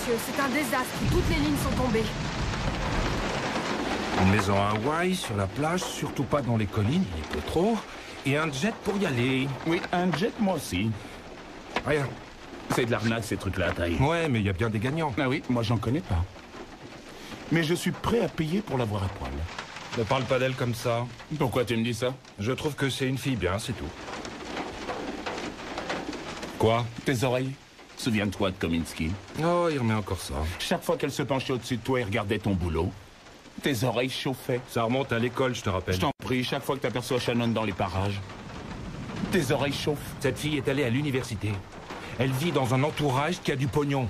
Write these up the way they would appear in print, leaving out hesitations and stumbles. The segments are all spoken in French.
monsieur, c'est un désastre. Toutes les lignes sont tombées. Une maison à Hawaï, sur la plage, surtout pas dans les collines, il pleut trop. Et un jet pour y aller. Oui, un jet, moi aussi. Rien. C'est de l'arnaque, ces trucs-là, Taï. Ouais, mais il y a bien des gagnants. Ah oui, moi, j'en connais pas. Mais je suis prêt à payer pour l'avoir à poil. Ne parle pas d'elle comme ça. Pourquoi tu me dis ça? Je trouve que c'est une fille bien, c'est tout. Quoi? Tes oreilles? Souviens-toi de Kominsky. Oh, il remet encore ça. Chaque fois qu'elle se penchait au-dessus de toi et regardait ton boulot, tes oreilles chauffaient. Ça remonte à l'école, je te rappelle. Je t'en prie, chaque fois que t'aperçois Shannon dans les parages, tes oreilles chauffent. Cette fille est allée à l'université. Elle vit dans un entourage qui a du pognon.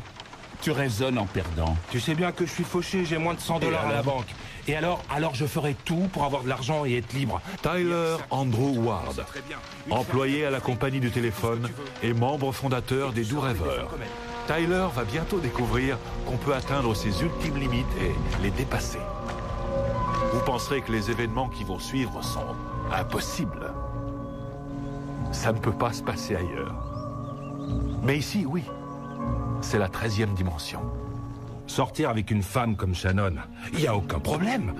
Tu raisonnes en perdant. Tu sais bien que je suis fauché, j'ai moins de 100 $ à la banque. Et alors je ferai tout pour avoir de l'argent et être libre. Tyler Andrew Ward, employé à la compagnie du téléphone et membre fondateur des Doux Rêveurs. Tyler va bientôt découvrir qu'on peut atteindre ses ultimes limites et les dépasser. Vous penserez que les événements qui vont suivre sont impossibles. Ça ne peut pas se passer ailleurs. Mais ici, oui. C'est la 13e dimension. Sortir avec une femme comme Shannon, il n'y a aucun problème.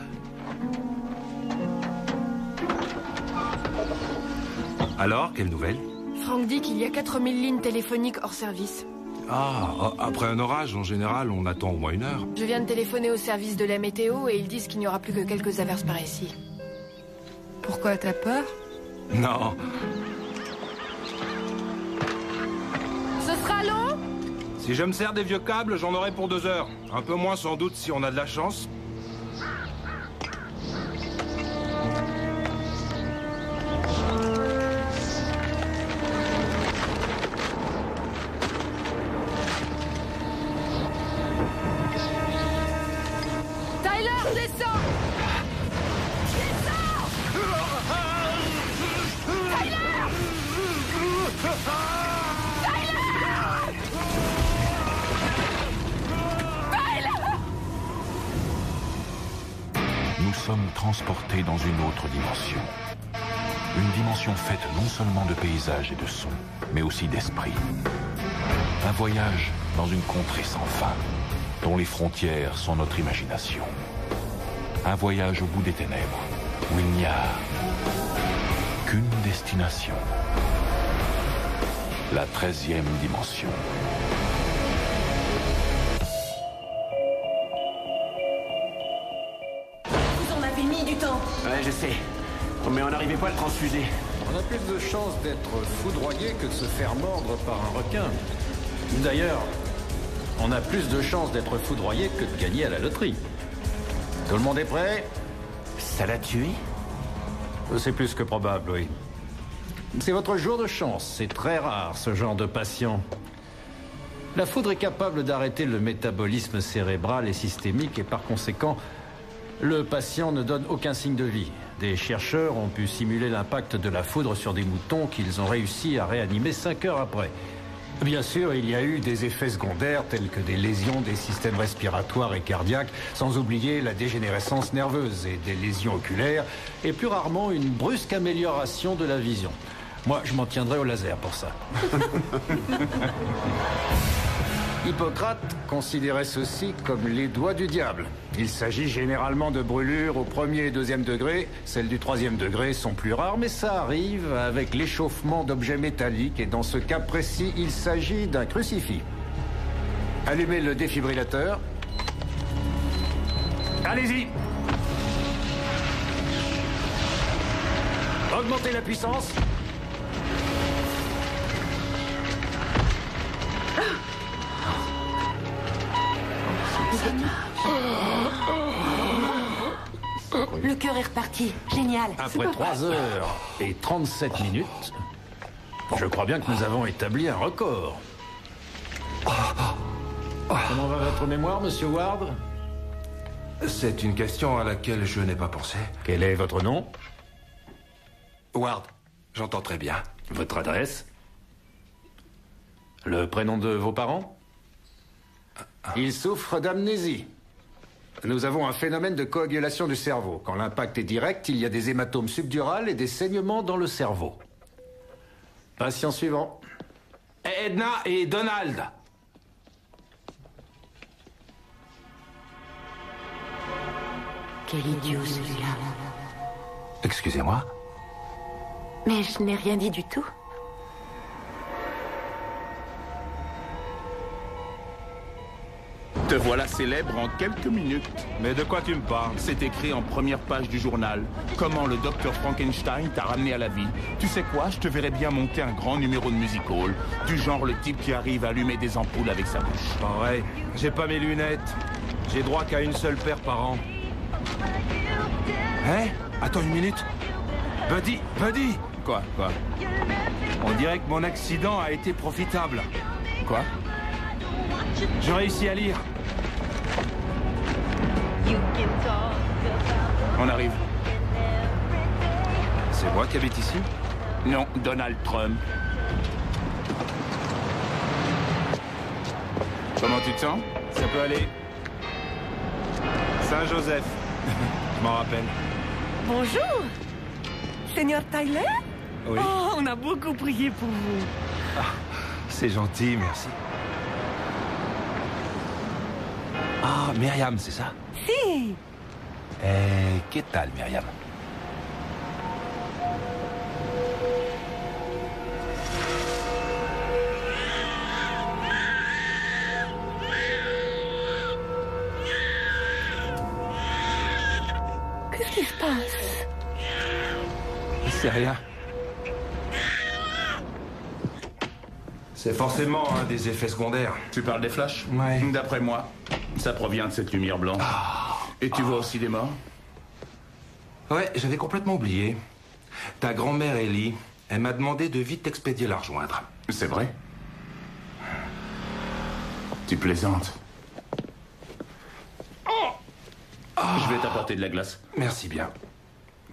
Alors, quelle nouvelle? Franck dit qu'il y a 4000 lignes téléphoniques hors service. Ah, après un orage, en général, on attend au moins 1 heure. Je viens de téléphoner au service de la météo et ils disent qu'il n'y aura plus que quelques averses par ici. Pourquoi, t'as peur? Non. Ce sera long? Si je me sers des vieux câbles, j'en aurai pour 2 heures. Un peu moins sans doute si on a de la chance. Tyler, descends! Descends! Tyler! Nous sommes transportés dans une autre dimension. Une dimension faite non seulement de paysages et de sons, mais aussi d'esprit. Un voyage dans une contrée sans fin, dont les frontières sont notre imagination. Un voyage au bout des ténèbres, où il n'y a qu'une destination. La 13e dimension. Vous en avez mis du temps. Ouais, je sais. Mais on n'arrivait pas à le transfuser. On a plus de chances d'être foudroyé que de se faire mordre par un requin. D'ailleurs, on a plus de chances d'être foudroyé que de gagner à la loterie. Tout le monde est prêt? Ça l'a tué? C'est plus que probable, oui. C'est votre jour de chance. C'est très rare, ce genre de patient. La foudre est capable d'arrêter le métabolisme cérébral et systémique et par conséquent, le patient ne donne aucun signe de vie. Des chercheurs ont pu simuler l'impact de la foudre sur des moutons qu'ils ont réussi à réanimer 5 heures après. Bien sûr, il y a eu des effets secondaires tels que des lésions des systèmes respiratoires et cardiaques, sans oublier la dégénérescence nerveuse et des lésions oculaires, et plus rarement une brusque amélioration de la vision. Moi, je m'en tiendrai au laser pour ça. Hippocrate considérait ceci comme les doigts du diable. Il s'agit généralement de brûlures au 1er et 2e degré. Celles du 3e degré sont plus rares, mais ça arrive avec l'échauffement d'objets métalliques. Et dans ce cas précis, il s'agit d'un crucifix. Allumez le défibrillateur. Allez-y! Augmentez la puissance. Le cœur est reparti. Génial. Après 3 heures et 37 minutes, je crois bien que nous avons établi un record. Comment va votre mémoire, monsieur Ward? C'est une question à laquelle je n'ai pas pensé. Quel est votre nom? Ward, j'entends très bien. Votre adresse? Le prénom de vos parents? Ils souffrent d'amnésie. Nous avons un phénomène de coagulation du cerveau. Quand l'impact est direct, il y a des hématomes subdurales et des saignements dans le cerveau. Patient suivant. Edna et Donald. Quel idiot celui-là. Excusez-moi. Mais je n'ai rien dit du tout. Te voilà célèbre en quelques minutes. Mais de quoi tu me parles? C'est écrit en première page du journal. Comment le docteur Frankenstein t'a ramené à la vie. Tu sais quoi? Je te verrais bien monter un grand numéro de music hall. Du genre le type qui arrive à allumer des ampoules avec sa bouche. Pareil, j'ai pas mes lunettes. J'ai droit qu'à une seule paire par an. Hein? Attends une minute. Buddy! Quoi? On dirait que mon accident a été profitable. Quoi? Je réussis à lire. On arrive. C'est moi qui habite ici? Non, Donald Trump. Comment tu te sens? Ça peut aller. Saint-Joseph. Je m'en rappelle. Bonjour, Seigneur Tyler. Oui. Oh, on a beaucoup prié pour vous. C'est gentil, merci. Ah, Myriam, c'est ça? Si. Qu'est-ce tal, Myriam? Qu'est-ce qui se passe? C'est rien. C'est forcément un des effets secondaires. Tu parles des flashs? Ouais. D'après moi, ça provient de cette lumière blanche. Et tu vois aussi des morts? Ouais, j'avais complètement oublié. Ta grand-mère Ellie, elle m'a demandé de vite t'expédier la rejoindre. C'est vrai? Tu plaisantes. Je vais t'apporter de la glace. Merci bien.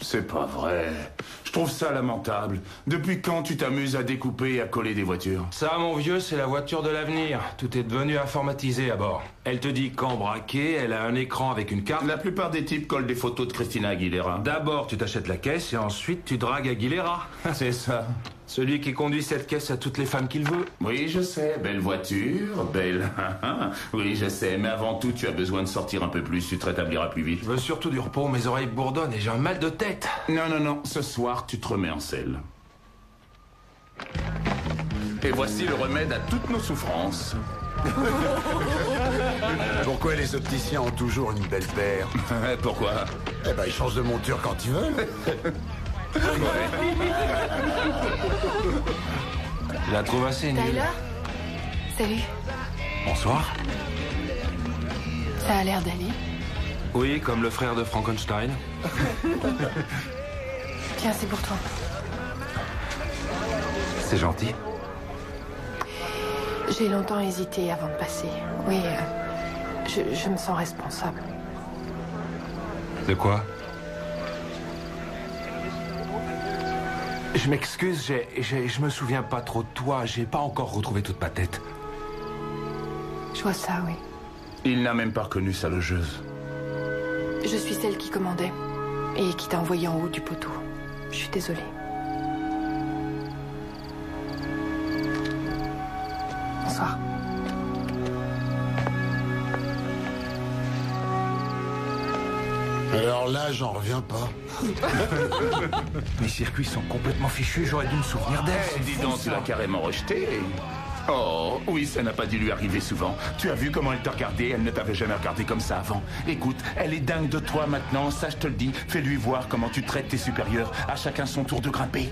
C'est pas vrai. Je trouve ça lamentable. Depuis quand tu t'amuses à découper et à coller des voitures? Ça, mon vieux, c'est la voiture de l'avenir. Tout est devenu informatisé à bord. Elle te dit quand braquer, elle a un écran avec une carte. La plupart des types collent des photos de Christina Aguilera. D'abord, tu t'achètes la caisse et ensuite, tu dragues Aguilera. C'est ça. Celui qui conduit cette caisse à toutes les femmes qu'il veut. Oui, je sais. Belle voiture, belle... Oui, je sais. Mais avant tout, tu as besoin de sortir un peu plus. Tu te rétabliras plus vite. Je veux surtout du repos. Mes oreilles bourdonnent et j'ai un mal de tête. Non. Ce soir, tu te remets en selle. Et voici le remède à toutes nos souffrances. Pourquoi les opticiens ont toujours une belle paire? Pourquoi? Eh ben, ils changent de monture quand ils veulent. Je la trouve assez nulle. Tyler? Salut. Bonsoir. Ça a l'air d'aller. Oui, comme le frère de Frankenstein. Tiens, c'est pour toi. C'est gentil. J'ai longtemps hésité avant de passer. Oui, je me sens responsable. De quoi? Je m'excuse, je me souviens pas trop de toi. J'ai pas encore retrouvé toute ma tête. Je vois ça, oui. Il n'a même pas reconnu sa logeuse. Je suis celle qui commandait et qui t'a envoyé en haut du poteau. Je suis désolée. Bonsoir. Alors là, j'en reviens pas. Mes circuits sont complètement fichus, j'aurais dû me souvenir d'elle. Dis donc, tu l'as carrément rejeté. Oh, oui, ça n'a pas dû lui arriver souvent. Tu as vu comment elle t'a regardé? Elle ne t'avait jamais regardé comme ça avant. Écoute, elle est dingue de toi maintenant, ça je te le dis. Fais-lui voir comment tu traites tes supérieurs. À chacun son tour de grimper.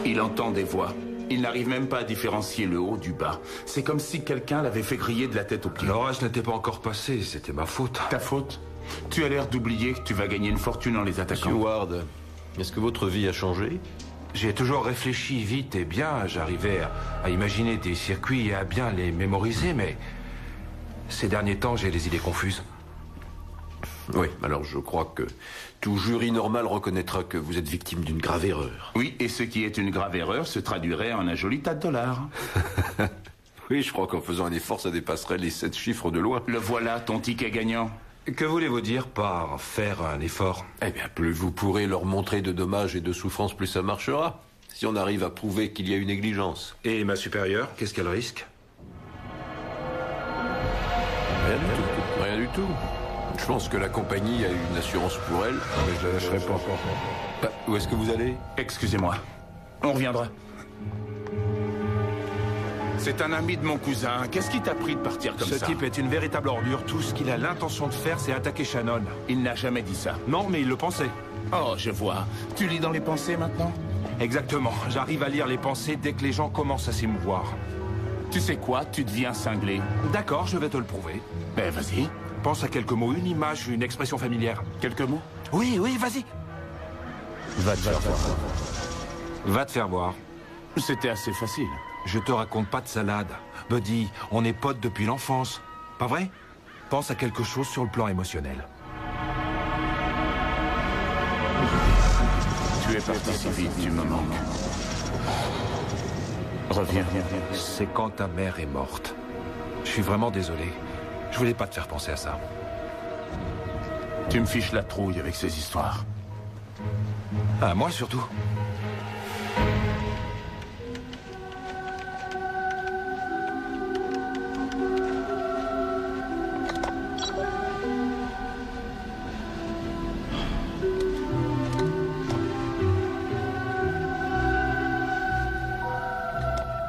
Il entend des voix. Il n'arrive même pas à différencier le haut du bas. C'est comme si quelqu'un l'avait fait griller de la tête aux pieds. L'orage n'était pas encore passé, c'était ma faute. Ta faute? Tu as l'air d'oublier que tu vas gagner une fortune en les attaquant. Monsieur Ward, est-ce que votre vie a changé? J'ai toujours réfléchi vite et bien. J'arrivais à imaginer des circuits et à bien les mémoriser, mais ces derniers temps, j'ai des idées confuses. Oui, alors je crois que tout jury normal reconnaîtra que vous êtes victime d'une grave erreur. Oui, et ce qui est une grave erreur se traduirait en un joli tas de dollars. Oui, je crois qu'en faisant un effort, ça dépasserait les 7 chiffres de loin. Le voilà, ton ticket gagnant. Que voulez-vous dire par faire un effort? Eh bien, plus vous pourrez leur montrer de dommages et de souffrances, plus ça marchera. Si on arrive à prouver qu'il y a eu négligence. Et ma supérieure, qu'est-ce qu'elle risque? Rien du tout. Rien du tout. Je pense que la compagnie a une assurance pour elle. Mais je la lâcherai pas. Bah, où est-ce que vous allez? Excusez-moi. On reviendra. C'est un ami de mon cousin. Qu'est-ce qui t'a pris de partir comme ça? Ce type est une véritable ordure. Tout ce qu'il a l'intention de faire, c'est attaquer Shannon. Il n'a jamais dit ça. Non, mais il le pensait. Oh, je vois. Tu lis dans les pensées maintenant? Exactement. J'arrive à lire les pensées dès que les gens commencent à s'émouvoir. Tu sais quoi? Tu deviens cinglé. D'accord, je vais te le prouver. Ben, vas-y. Pense à quelques mots, une image, une expression familière. Quelques mots? Oui, vas-y. Va te faire voir. Va te faire voir. C'était assez facile. Je te raconte pas de salade. Buddy, on est potes depuis l'enfance. Pas vrai? Pense à quelque chose sur le plan émotionnel. Tu es parti si vite, tu me manques. Reviens. C'est quand ta mère est morte. Je suis vraiment désolé. Je voulais pas te faire penser à ça. Tu me fiches la trouille avec ces histoires. Ah, moi surtout.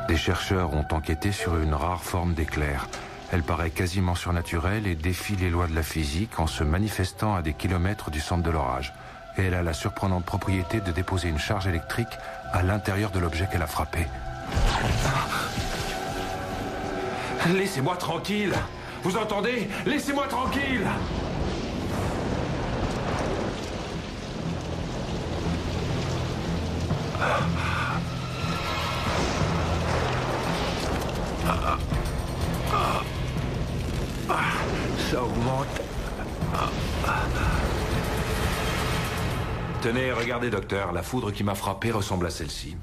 Des chercheurs ont enquêté sur une rare forme d'éclair. Elle paraît quasiment surnaturelle et défie les lois de la physique en se manifestant à des kilomètres du centre de l'orage. Et elle a la surprenante propriété de déposer une charge électrique à l'intérieur de l'objet qu'elle a frappé. Laissez-moi tranquille! Vous entendez? Laissez-moi tranquille! Ça augmente. Tenez, regardez, docteur. La foudre qui m'a frappé ressemble à celle-ci.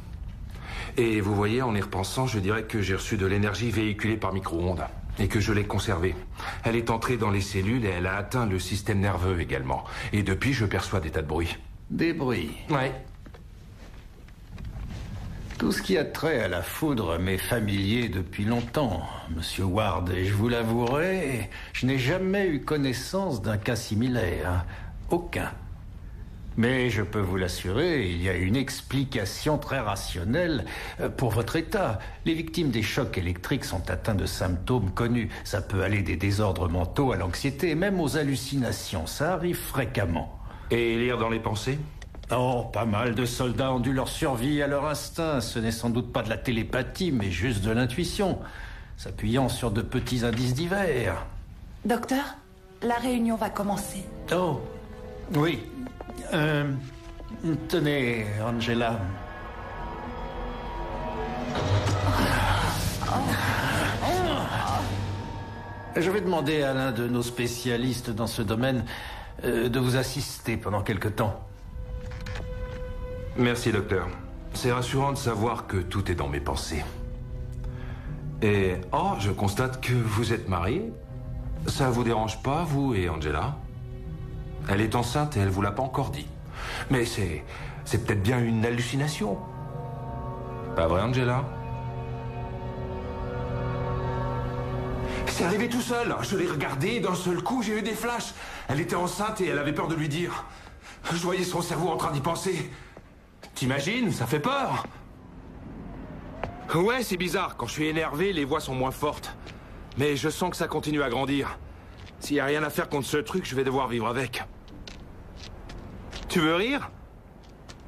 Et vous voyez, en y repensant, je dirais que j'ai reçu de l'énergie véhiculée par micro-ondes. Et que je l'ai conservée. Elle est entrée dans les cellules et elle a atteint le système nerveux également. Et depuis, je perçois des tas de bruits. Des bruits? Ouais. Tout ce qui a trait à la foudre m'est familier depuis longtemps, Monsieur Ward, et je vous l'avouerai, je n'ai jamais eu connaissance d'un cas similaire. Aucun. Mais je peux vous l'assurer, il y a une explication très rationnelle pour votre état. Les victimes des chocs électriques sont atteintes de symptômes connus. Ça peut aller des désordres mentaux à l'anxiété, même aux hallucinations. Ça arrive fréquemment. Et lire dans les pensées? Oh, pas mal de soldats ont dû leur survie à leur instinct. Ce n'est sans doute pas de la télépathie, mais juste de l'intuition, s'appuyant sur de petits indices divers. Docteur, la réunion va commencer. Oh, oui. Tenez, Angela. Je vais demander à l'un de nos spécialistes dans ce domaine de vous assister pendant quelque temps. Merci, docteur. C'est rassurant de savoir que tout est dans mes pensées. Et, je constate que vous êtes mariés. Ça vous dérange pas, vous et Angela? Elle est enceinte et elle vous l'a pas encore dit. Mais c'est peut-être bien une hallucination. Pas vrai, Angela? C'est arrivé tout seul. Je l'ai regardé et d'un seul coup, j'ai eu des flashs. Elle était enceinte et elle avait peur de lui dire. Je voyais son cerveau en train d'y penser. T'imagines? Ça fait peur. Ouais, c'est bizarre. Quand je suis énervé, les voix sont moins fortes. Mais je sens que ça continue à grandir. S'il n'y a rien à faire contre ce truc, je vais devoir vivre avec. Tu veux rire?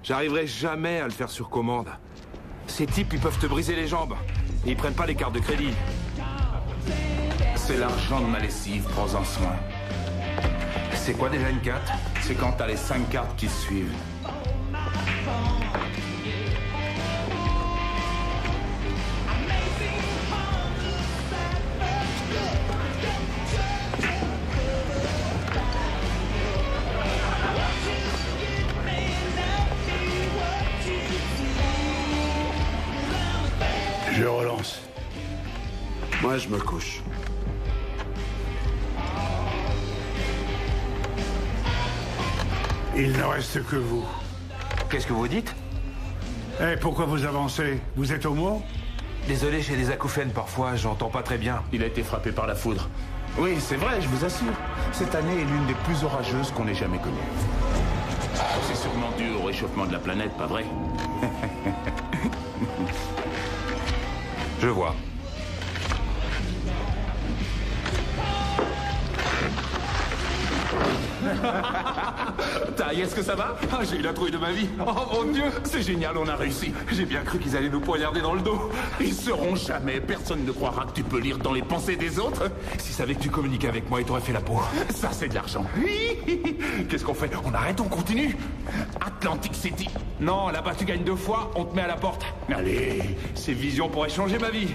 J'arriverai jamais à le faire sur commande. Ces types, ils peuvent te briser les jambes. Et ils prennent pas les cartes de crédit. C'est l'argent de ma lessive, prends-en soin. C'est quoi déjà une carte? C'est quand t'as les 5 cartes qui se suivent. Je relance. Moi, je me couche. Il ne reste que vous. Qu'est-ce que vous dites? Eh, pourquoi vous avancez? Vous êtes au mot? Désolé, j'ai des acouphènes parfois, j'entends pas très bien. Il a été frappé par la foudre. Oui, c'est vrai, je vous assure. Cette année est l'une des plus orageuses qu'on ait jamais connues. C'est sûrement dû au réchauffement de la planète, pas vrai? Je vois. Taille, est-ce que ça va? Ah, j'ai eu la trouille de ma vie. Oh mon Dieu, c'est génial, on a réussi. J'ai bien cru qu'ils allaient nous poignarder dans le dos. Ils sauront jamais. Personne ne croira que tu peux lire dans les pensées des autres. S'ils savaient que tu communiquais avec moi, ils t'auraient fait la peau. Ça, c'est de l'argent. Qu'est-ce qu'on fait? On arrête, on continue? Atlantic City. Non, là-bas tu gagnes 2 fois, on te met à la porte. Allez. Ces visions pourraient changer ma vie.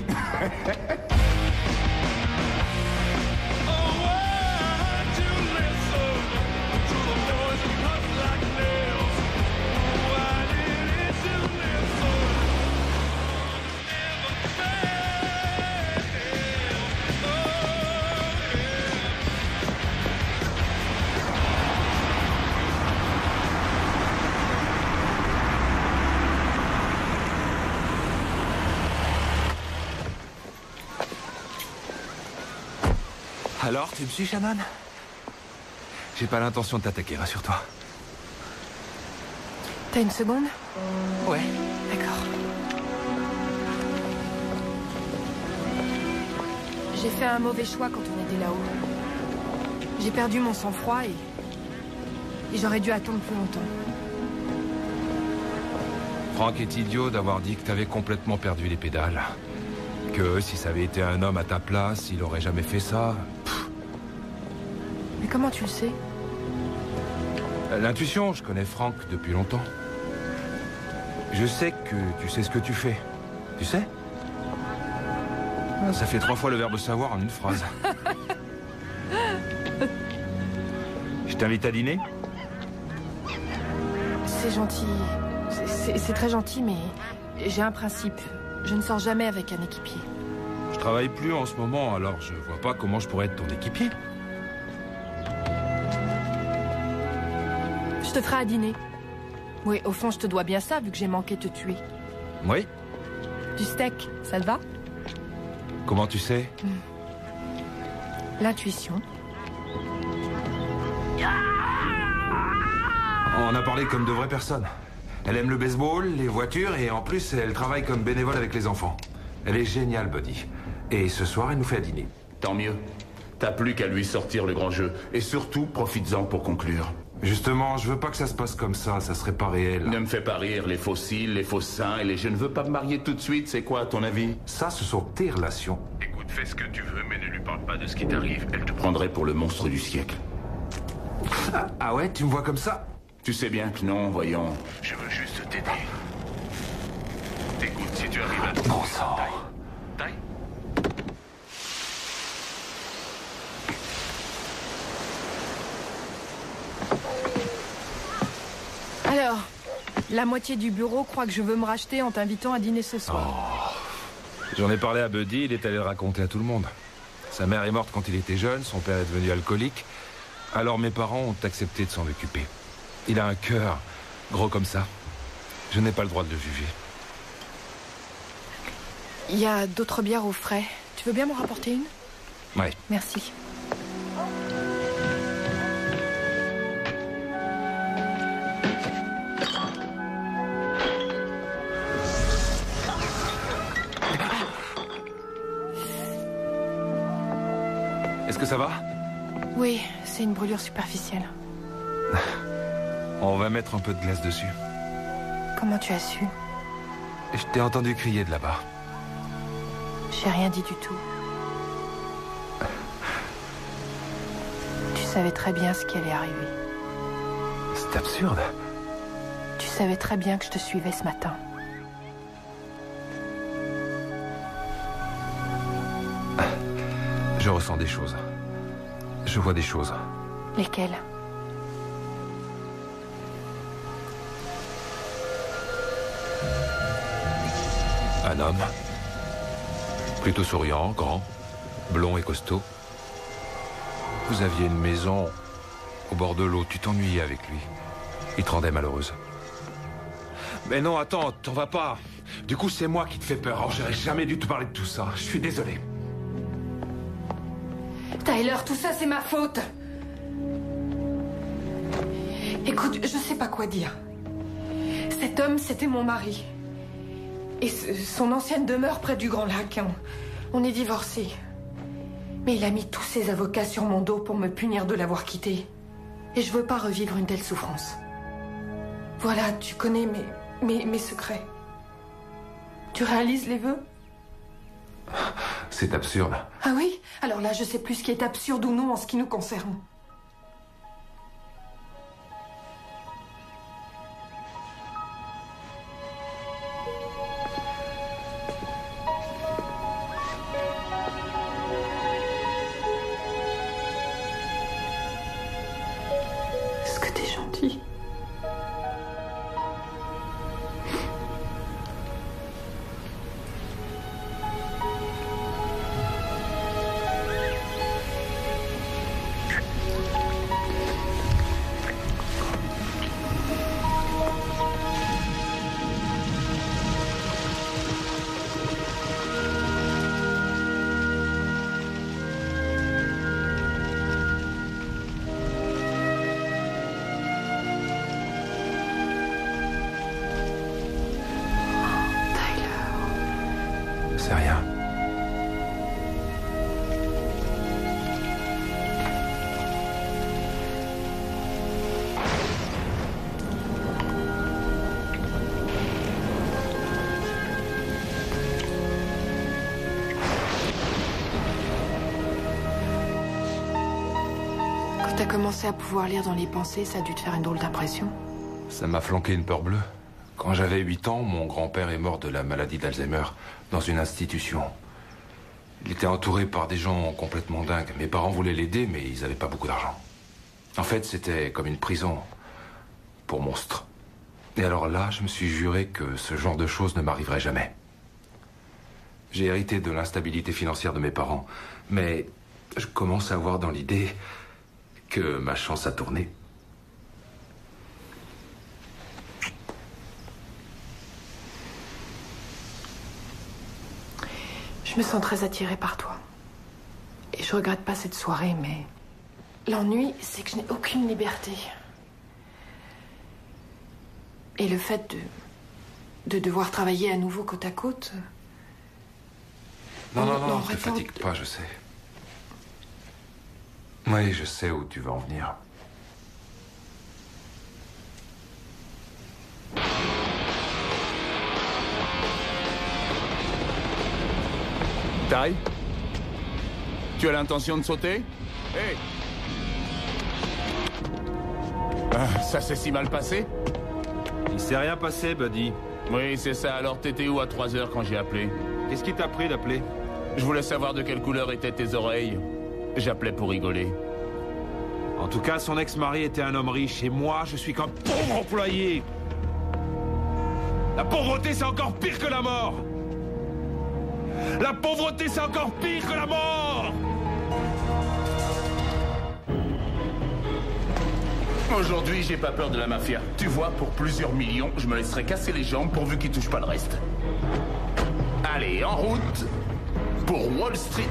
Alors, tu me suis, Shannon? J'ai pas l'intention de t'attaquer, rassure-toi. T'as une seconde? Ouais. D'accord. J'ai fait un mauvais choix quand on était là-haut. J'ai perdu mon sang-froid et j'aurais dû attendre plus longtemps. Frank est idiot d'avoir dit que t'avais complètement perdu les pédales. Que si ça avait été un homme à ta place, il aurait jamais fait ça. Mais comment tu le sais? L'intuition, je connais Frank depuis longtemps. Je sais que tu sais ce que tu fais. Tu sais? Ça fait 3 fois le verbe savoir en une phrase. Je t'invite à dîner? C'est gentil. C'est très gentil, mais j'ai un principe. Je ne sors jamais avec un équipier. Je travaille plus en ce moment, alors je vois pas comment je pourrais être ton équipier. Je te ferai à dîner. Oui, au fond, je te dois bien ça, vu que j'ai manqué te tuer. Oui? Du steak, ça te va? Comment tu sais? L'intuition. On a parlé comme de vraies personnes. Elle aime le baseball, les voitures, et en plus, elle travaille comme bénévole avec les enfants. Elle est géniale, Buddy. Et ce soir, elle nous fait à dîner. Tant mieux. T'as plus qu'à lui sortir le grand jeu. Et surtout, profites-en pour conclure. Justement, je veux pas que ça se passe comme ça serait pas réel. Ne me fais pas rire, les fossiles, les faux seins et les je ne veux pas me marier tout de suite, c'est quoi à ton avis? Ça, ce sont tes relations. Écoute, fais ce que tu veux, mais ne lui parle pas de ce qui t'arrive. Elle te prendrait pour le monstre du siècle. Ah ouais, tu me vois comme ça? Tu sais bien que non, voyons. Je veux juste t'aider. Écoute, si tu arrives à... Bon sang. Taille. Alors, la moitié du bureau croit que je veux me racheter en t'invitant à dîner ce soir. Oh. J'en ai parlé à Buddy, il est allé le raconter à tout le monde. Sa mère est morte quand il était jeune, son père est devenu alcoolique. Alors mes parents ont accepté de s'en occuper. Il a un cœur gros comme ça. Je n'ai pas le droit de le juger. Il y a d'autres bières au frais. Tu veux bien m'en rapporter une? Ouais. Merci. Est-ce que ça va? Oui, c'est une brûlure superficielle. On va mettre un peu de glace dessus. Comment tu as su? Je t'ai entendu crier de là-bas. J'ai rien dit du tout. Tu savais très bien ce qui allait arriver. C'est absurde. Tu savais très bien que je te suivais ce matin. Je ressens des choses. Je vois des choses. Lesquelles? Un homme. Plutôt souriant, grand, blond et costaud. Vous aviez une maison au bord de l'eau. Tu t'ennuyais avec lui. Il te rendait malheureuse. Mais non, attends, t'en vas pas. Du coup, c'est moi qui te fais peur. Alors, j'aurais jamais dû te parler de tout ça. Je suis désolé. Tyler, tout ça, c'est ma faute. Écoute, je sais pas quoi dire. Cet homme, c'était mon mari. Et son ancienne demeure près du Grand Lac. On est divorcés. Mais il a mis tous ses avocats sur mon dos pour me punir de l'avoir quitté. Et je veux pas revivre une telle souffrance. Voilà, tu connais mes secrets. Tu réalises les vœux? C'est absurde. Ah oui? Alors là, je sais plus ce qui est absurde ou non en ce qui nous concerne. Est-ce que t'es gentil? C'est rien. Quand t'as commencé à pouvoir lire dans les pensées, ça a dû te faire une drôle d'impression. Ça m'a flanqué une peur bleue. Quand j'avais 8 ans, mon grand-père est mort de la maladie d'Alzheimer dans une institution. Il était entouré par des gens complètement dingues. Mes parents voulaient l'aider, mais ils n'avaient pas beaucoup d'argent. En fait, c'était comme une prison pour monstres. Et alors là, je me suis juré que ce genre de choses ne m'arriverait jamais. J'ai hérité de l'instabilité financière de mes parents, mais je commence à avoir dans l'idée que ma chance a tourné. Je me sens très attirée par toi. Et je regrette pas cette soirée, mais... l'ennui, c'est que je n'ai aucune liberté. Et le fait de devoir travailler à nouveau côte à côte... Non, ne te fatigue pas, je sais. Oui, je sais où tu vas en venir. Ty? Tu as l'intention de sauter? Hé! Ça s'est si mal passé? Il s'est rien passé, Buddy. Oui, c'est ça. Alors t'étais où à 3 heures quand j'ai appelé? Qu'est-ce qui t'a pris d'appeler? Je voulais savoir de quelle couleur étaient tes oreilles. J'appelais pour rigoler. En tout cas, son ex-mari était un homme riche et moi, je suis qu'un pauvre employé. La pauvreté, c'est encore pire que la mort. La pauvreté, c'est encore pire que la mort. Aujourd'hui, j'ai pas peur de la mafia. Tu vois, pour plusieurs millions, je me laisserai casser les jambes pourvu qu'ils touchent pas le reste. Allez, en route pour Wall Street.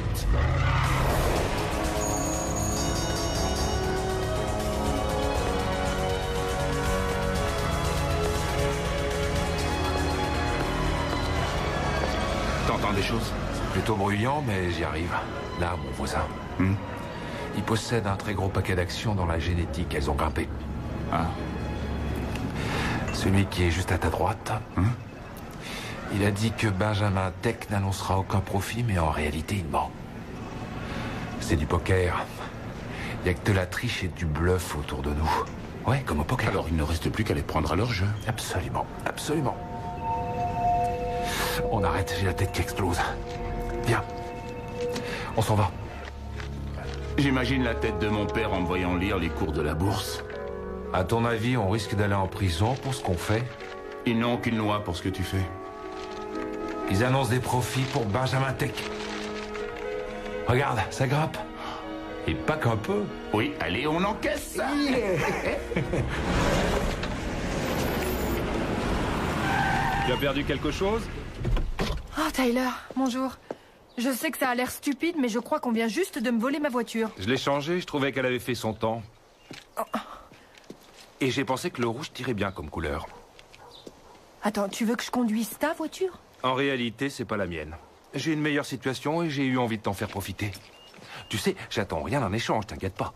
T'entends des choses? C'est plutôt bruyant, mais j'y arrive. Là, mon voisin. Il possède un très gros paquet d'actions dans la génétique. Elles ont grimpé. Ah. Celui qui est juste à ta droite. Il a dit que Benjamin Tech n'annoncera aucun profit, mais en réalité, il ment. C'est du poker. Il n'y a que de la triche et du bluff autour de nous. Ouais, comme au poker. Alors il ne reste plus qu'à les prendre à leur jeu. Absolument, absolument. On arrête, j'ai la tête qui explose. Viens. On s'en va. J'imagine la tête de mon père en me voyant lire les cours de la bourse. À ton avis, on risque d'aller en prison pour ce qu'on fait? Ils n'ont aucune loi pour ce que tu fais. Ils annoncent des profits pour Benjamin Tech. Regarde, ça grimpe. Et pas qu'un peu. Oui, allez, on encaisse ça. Tu as perdu quelque chose? Oh, Tyler, bonjour. Je sais que ça a l'air stupide, mais je crois qu'on vient juste de me voler ma voiture. Je l'ai changée, je trouvais qu'elle avait fait son temps. Et j'ai pensé que le rouge tirait bien comme couleur. Attends, tu veux que je conduise ta voiture? En réalité, c'est pas la mienne. J'ai une meilleure situation et j'ai eu envie de t'en faire profiter. Tu sais, j'attends rien en échange, t'inquiète pas.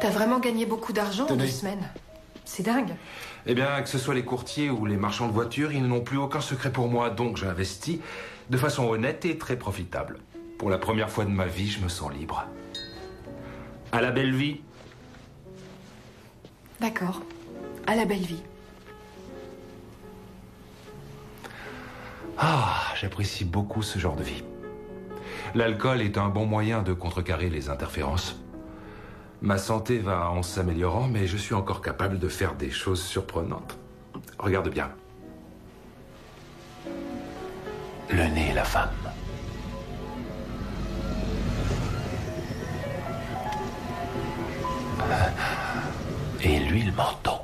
T'as vraiment gagné beaucoup d'argent en 2 semaines. C'est dingue. Eh bien, que ce soit les courtiers ou les marchands de voitures, ils n'ont plus aucun secret pour moi, donc j'ai investi de façon honnête et très profitable. Pour la première fois de ma vie, je me sens libre. À la belle vie. D'accord. À la belle vie. Ah, j'apprécie beaucoup ce genre de vie. L'alcool est un bon moyen de contrecarrer les interférences. Ma santé va en s'améliorant, mais je suis encore capable de faire des choses surprenantes. Regarde bien. Le nez et la femme. Et lui, le menton.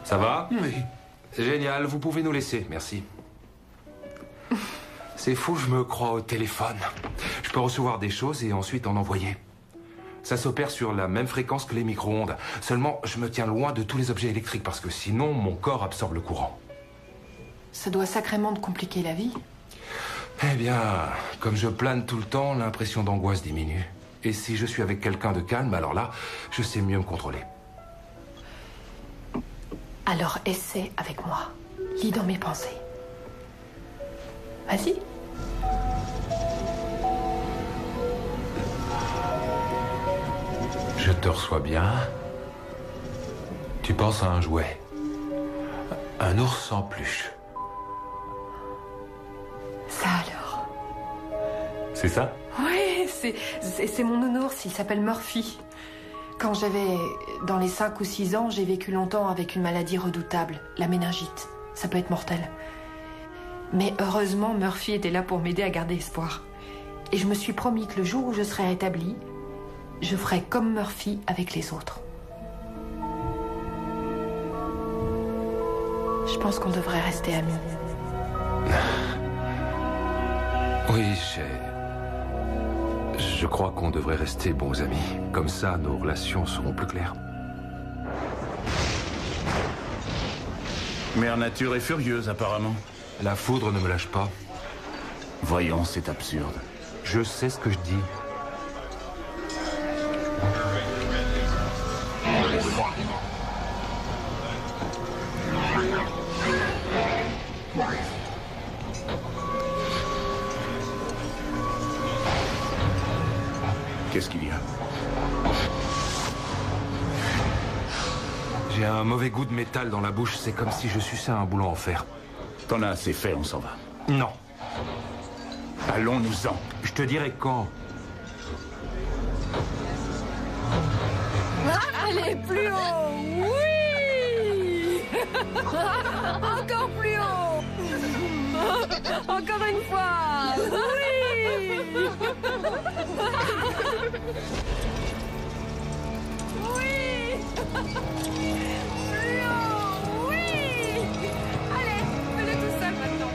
Ça va? Oui. Génial, vous pouvez nous laisser, merci. C'est fou, je me crois au téléphone. Je peux recevoir des choses et ensuite en envoyer. Ça s'opère sur la même fréquence que les micro-ondes. Seulement, je me tiens loin de tous les objets électriques parce que sinon, mon corps absorbe le courant. Ça doit sacrément te compliquer la vie. Eh bien, comme je plane tout le temps, l'impression d'angoisse diminue. Et si je suis avec quelqu'un de calme, alors là, je sais mieux me contrôler. Alors essaie avec moi. Lis dans mes pensées. Vas-y. Je te reçois bien. Tu penses à un jouet. Un ours en peluche. Ça alors. C'est ça? Oui, c'est mon nounours, il s'appelle Murphy. Quand j'avais dans les 5 ou 6 ans, j'ai vécu longtemps avec une maladie redoutable, la méningite. Ça peut être mortel. Mais heureusement, Murphy était là pour m'aider à garder espoir. Et je me suis promis que le jour où je serai rétablie, je ferai comme Murphy avec les autres. Je pense qu'on devrait rester amis. Oui, je crois qu'on devrait rester bons amis. Comme ça, nos relations seront plus claires. Mère Nature est furieuse, apparemment. La foudre ne me lâche pas. Voyons, c'est absurde. Je sais ce que je dis. Qu'est-ce qu'il y a? J'ai un mauvais goût de métal dans la bouche. C'est comme si je suçais un boulon en fer. T'en as assez fait, on s'en va. Non. Allons-nous-en. Je te dirai quand. Allez, plus haut. Oui. Encore plus haut. Encore une fois. Oui. Oui. Plus haut. Oui. Allez, fais-le tout seul maintenant.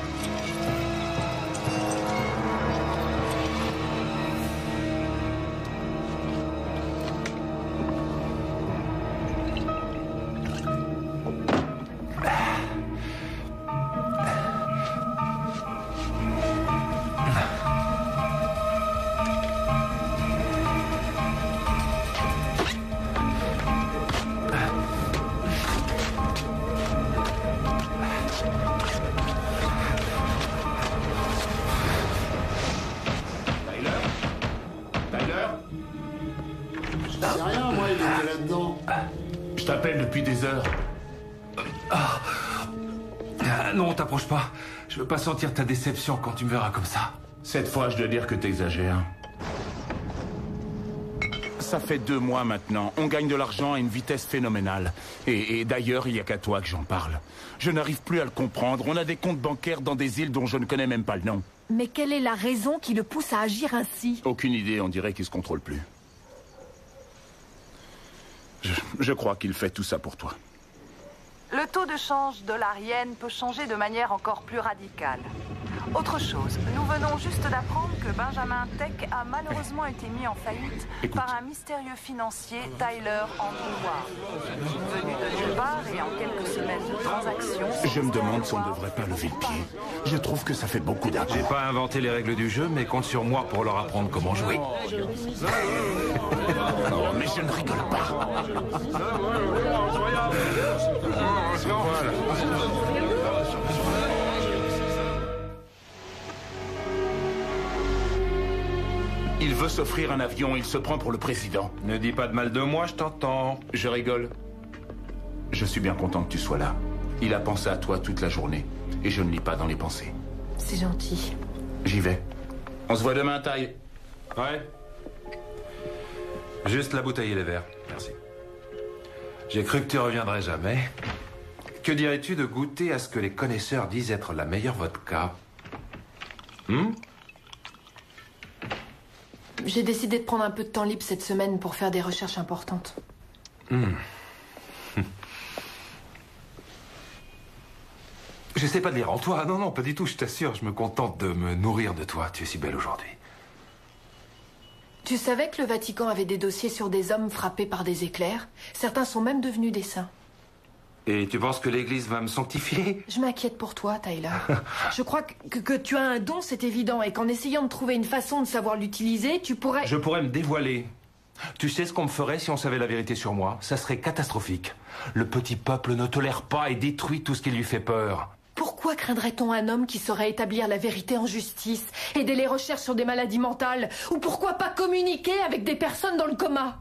C'est rien, moi, il était là-dedans. Je t'appelle depuis des heures. Non, t'approche pas. Je veux pas sentir ta déception quand tu me verras comme ça. Cette fois, je dois dire que t'exagères. Ça fait 2 mois maintenant. On gagne de l'argent à une vitesse phénoménale. Et d'ailleurs, il n'y a qu'à toi que j'en parle. Je n'arrive plus à le comprendre. On a des comptes bancaires dans des îles dont je ne connais même pas le nom. Mais quelle est la raison qui le pousse à agir ainsi? Aucune idée, on dirait qu'il se contrôle plus. Je crois qu'il fait tout ça pour toi. Le taux de change dollar-yen peut changer de manière encore plus radicale. Autre chose, nous venons juste d'apprendre que Benjamin Tech a malheureusement été mis en faillite par un mystérieux financier, Tyler Andrew Ward. Venu de nulle part et en quelques semaines de transactions... Je me demande si on ne devrait pas lever le pied. Je trouve que ça fait beaucoup d'argent. J'ai pas inventé les règles du jeu, mais compte sur moi pour leur apprendre comment jouer. Oh, mais je ne rigole pas. Il veut s'offrir un avion, il se prend pour le président. Ne dis pas de mal de moi, je t'entends. Je rigole. Je suis bien content que tu sois là. Il a pensé à toi toute la journée. Et je ne lis pas dans les pensées. C'est gentil. J'y vais. On se voit demain, Ty. Ouais. Juste la bouteille et les verres. Merci. J'ai cru que tu reviendrais jamais. Que dirais-tu de goûter à ce que les connaisseurs disent être la meilleure vodka? J'ai décidé de prendre un peu de temps libre cette semaine pour faire des recherches importantes. J'essaie pas de lire en toi. Non, non, pas du tout, je t'assure. Je me contente de me nourrir de toi. Tu es si belle aujourd'hui. Tu savais que le Vatican avait des dossiers sur des hommes frappés par des éclairs? Certains sont même devenus des saints. Et tu penses que l'Église va me sanctifier? Je m'inquiète pour toi, Tyler. Je crois que tu as un don, c'est évident, et qu'en essayant de trouver une façon de savoir l'utiliser, tu pourrais... Je pourrais me dévoiler. Tu sais ce qu'on me ferait si on savait la vérité sur moi? Ça serait catastrophique. Le petit peuple ne tolère pas et détruit tout ce qui lui fait peur. Pourquoi craindrait-on un homme qui saurait établir la vérité en justice, aider les recherches sur des maladies mentales, ou pourquoi pas communiquer avec des personnes dans le coma?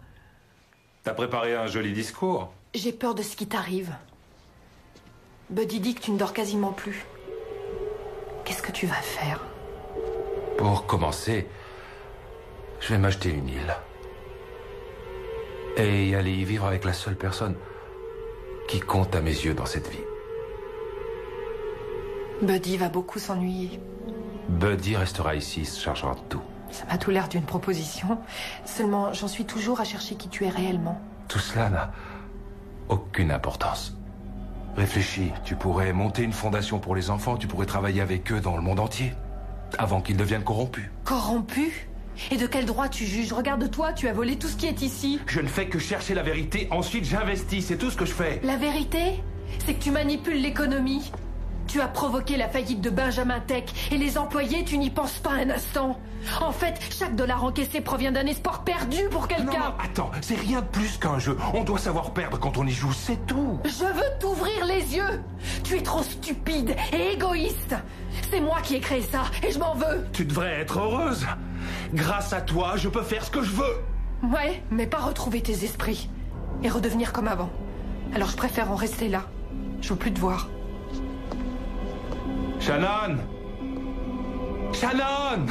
T'as préparé un joli discours. J'ai peur de ce qui t'arrive. Buddy dit que tu ne dors quasiment plus. Qu'est-ce que tu vas faire? Pour commencer, je vais m'acheter une île. Et y aller y vivre avec la seule personne qui compte à mes yeux dans cette vie. Buddy va beaucoup s'ennuyer. Buddy restera ici, il se chargera de tout. Ça m'a tout l'air d'une proposition. Seulement, j'en suis toujours à chercher qui tu es réellement. Tout cela n'a aucune importance. Réfléchis, tu pourrais monter une fondation pour les enfants, tu pourrais travailler avec eux dans le monde entier, avant qu'ils deviennent corrompus. Corrompus? Et de quel droit tu juges? Regarde-toi, tu as volé tout ce qui est ici. Je ne fais que chercher la vérité, ensuite j'investis, c'est tout ce que je fais. La vérité, c'est que tu manipules l'économie. Tu as provoqué la faillite de Benjamin Tech et les employés, tu n'y penses pas un instant. En fait, chaque dollar encaissé provient d'un espoir perdu pour quelqu'un. Non, attends, c'est rien de plus qu'un jeu. On doit savoir perdre quand on y joue, c'est tout. Je veux t'ouvrir les yeux. Tu es trop stupide et égoïste. C'est moi qui ai créé ça et je m'en veux. Tu devrais être heureuse. Grâce à toi, je peux faire ce que je veux. Ouais, mais pas retrouver tes esprits et redevenir comme avant. Alors je préfère en rester là. Je veux plus te voir. Shannon! Shannon!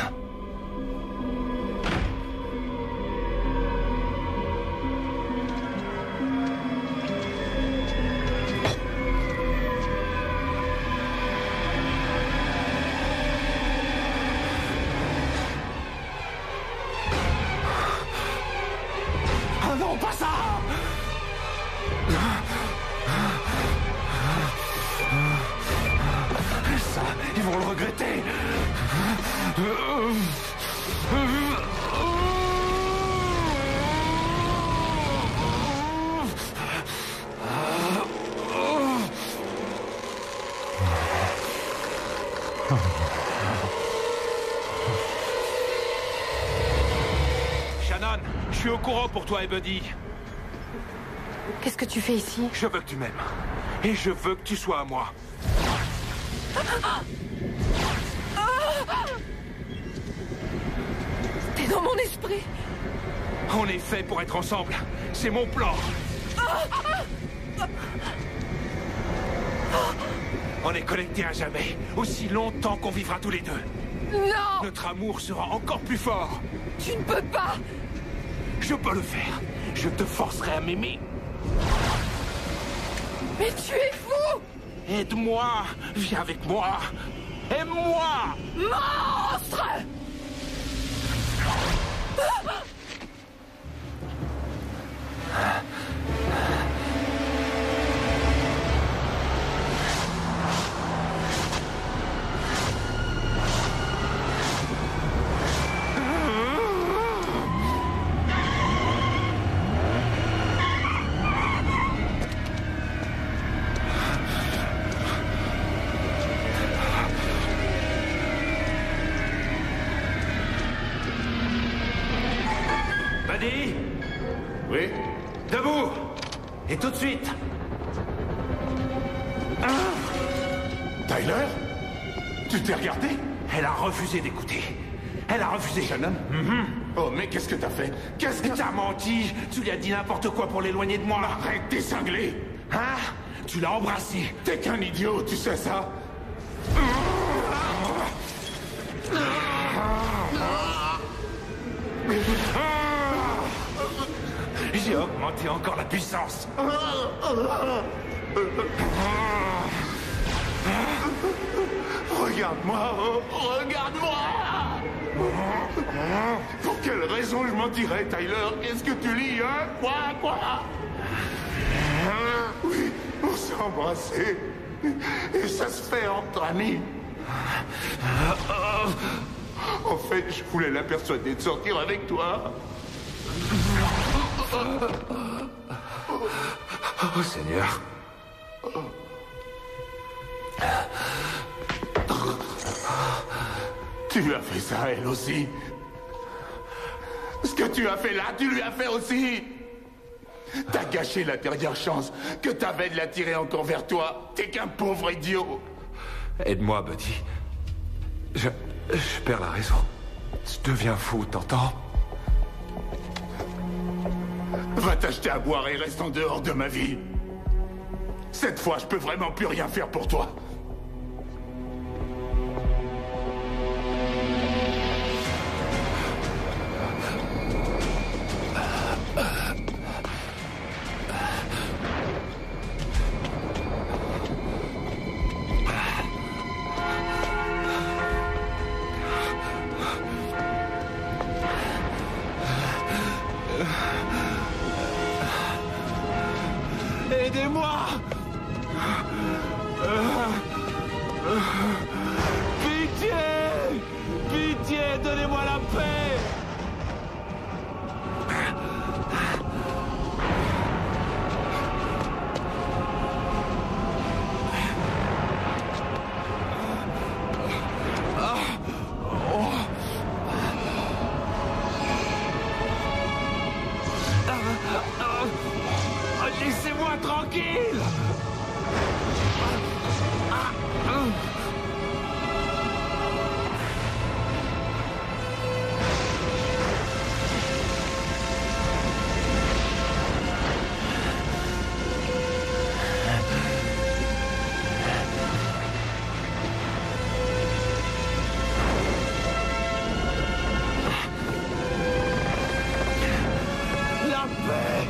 Oh non, pas ça! Ça, ils vont le regretter. Shannon, je suis au courant pour toi et Buddy. Qu'est-ce que tu fais ici? Je veux que tu m'aimes. Et je veux que tu sois à moi. T'es dans mon esprit. On est fait pour être ensemble. C'est mon plan. On est connectés à jamais. Aussi longtemps qu'on vivra tous les deux. Non! Notre amour sera encore plus fort. Tu ne peux pas! Je peux le faire. Je te forcerai à m'aimer. Mais tu es fou! Aide-moi. Viens avec moi. Aime-moi. Monstre! Buddy? Oui? Debout! Et tout de suite! Tyler? Tu t'es regardé? Elle a refusé d'écouter. Elle a refusé. Shannon? Oh, mais qu'est-ce que t'as fait? Qu'est-ce que t'as menti? Tu lui as dit n'importe quoi pour l'éloigner de moi. Arrête, t'es cinglé! Hein? Tu l'as embrassé. T'es qu'un idiot, tu sais ça? J'ai augmenté encore la puissance. Regarde-moi, regarde-moi! Pour quelle raison je mentirais, Tyler? Qu'est-ce que tu lis, hein? Quoi? Oui, on s'est embrassés. Et ça se fait entre amis. En fait, je voulais la persuader de sortir avec toi. Oh, Seigneur. Tu lui as fait ça, elle aussi. Ce que tu as fait là, tu lui as fait aussi. T'as gâché la dernière chance que t'avais de l'attirer encore vers toi. T'es qu'un pauvre idiot. Aide-moi, Buddy. Je perds la raison. Je deviens fou, t'entends? Va t'acheter à boire et reste en dehors de ma vie. Cette fois, je peux vraiment plus rien faire pour toi. Aidez-moi! Pitié! Pitié, donnez-moi la paix! Laissez-moi tranquille! La paix!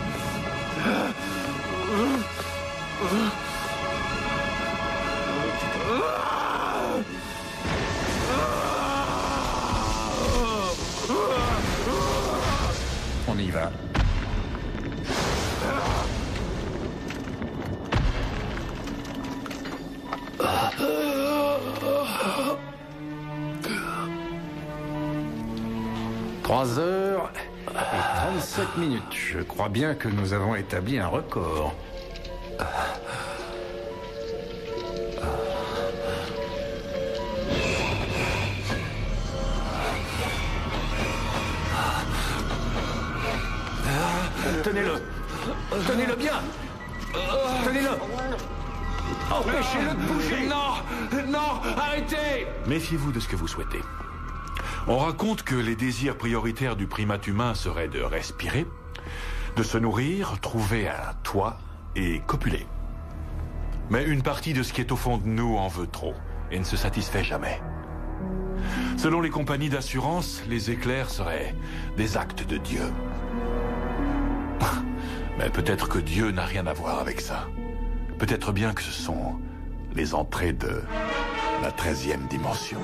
On y va. Trois heures et 37 minutes. Je crois bien que nous avons établi un record. Tenez-le! Tenez-le bien! Tenez-le! Empêchez-le de bouger! Non! Non! Arrêtez! Méfiez-vous de ce que vous souhaitez. On raconte que les désirs prioritaires du primate humain seraient de respirer, de se nourrir, trouver un toit et copuler. Mais une partie de ce qui est au fond de nous en veut trop et ne se satisfait jamais. Selon les compagnies d'assurance, les éclairs seraient des actes de Dieu. Mais peut-être que Dieu n'a rien à voir avec ça. Peut-être bien que ce sont les entrées de la 13e dimension.